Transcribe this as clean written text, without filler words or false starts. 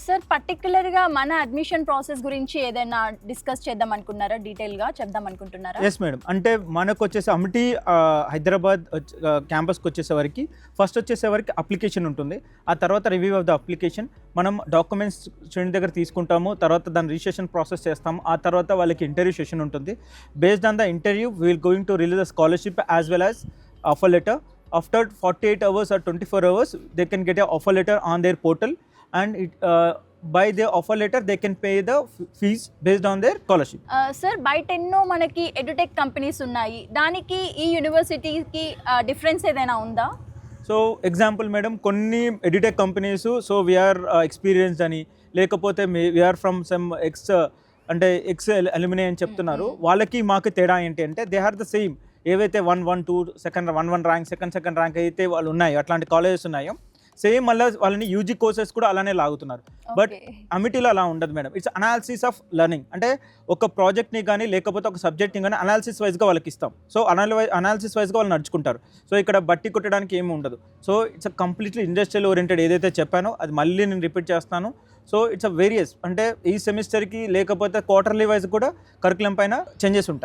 Sir పర్టిక్యులర్‌గా మన admission process గురించి ఏదైనా డిస్కస్ చేద్దాం అనుకున్నారా? డీటెయిల్‌గా చెప్దాం అనుకుంటున్నారా? Yes madam. అంటే మనకొచ్చేసి అమిటీ హైదరాబాద్ క్యాంపస్‌కి వచ్చేసేవరకి ఫస్ట్ వచ్చేసేవరకి అప్లికేషన్ ఉంటుంది. ఆ తర్వాత రివ్యూ ఆఫ్ ద అప్లికేషన్ మనం డాక్యుమెంట్స్ స్టూడెంట్ దగ్గర తీసుకుంటాము. తర్వాత దాని రిజిస్ట్రేషన్ ప్రాసెస్ చేస్తాము. ఆ తర్వాత వాళ్ళకి ఇంటర్వ్యూ సెషన్ ఉంటుంది. Based on the interview we will going to release the scholarship as well as offer letter. After 48 hours or 24 hours, they can get a offer letter on their portal, and by their offer letter they can pay the fees based on their scholarship. Sir బయట ఎన్నో మనకి edutech companies ఉన్నాయి. దానికి ఈ యూనివర్సిటీకి difference ఏదైనా ఉందా? So example madam, కొన్ని edtech companies so we're experienced అని, లేకపోతే we're from some ex alumni అని చెప్తున్నారు. వాళ్ళకి మాకు తేడా ఏంటి అంటే దే ఆర్ ద సేమ్. ఏవైతే 1, 2 సెకండ్ 1 ర్యాంక్ సెకండ్ ర్యాంక్ అయితే వాళ్ళు ఉన్నాయో, అట్లాంటి కాలేజెస్ ఉన్నాయో, సేమ్ మళ్ళీ వాళ్ళని యూజీ కోర్సెస్ కూడా అలానే లాగుతున్నారు. బట్ అమిటీలో అలా ఉండదు madam. It's analysis of learning. అంటే ఒక ప్రాజెక్ట్ని కానీ లేకపోతే ఒక సబ్జెక్ట్ని కానీ అనాలిసిస్ వైజ్గా వాళ్ళకి ఇస్తాం. సో అనాలిసిస్ వైజ్గా వాళ్ళు నడుచుకుంటారు. సో ఇక్కడ బట్టి కొట్టడానికి ఏమి ఉండదు. So it's completely industrial oriented. ఏదైతే చెప్పానో అది మళ్ళీ నేను రిపీట్ చేస్తాను. So it's various. అంటే ఈ సెమిస్టర్కి లేకపోతే క్వార్టర్లీ వైజ్ కూడా కరికులం పైన చేంజెస్ ఉంటాయి.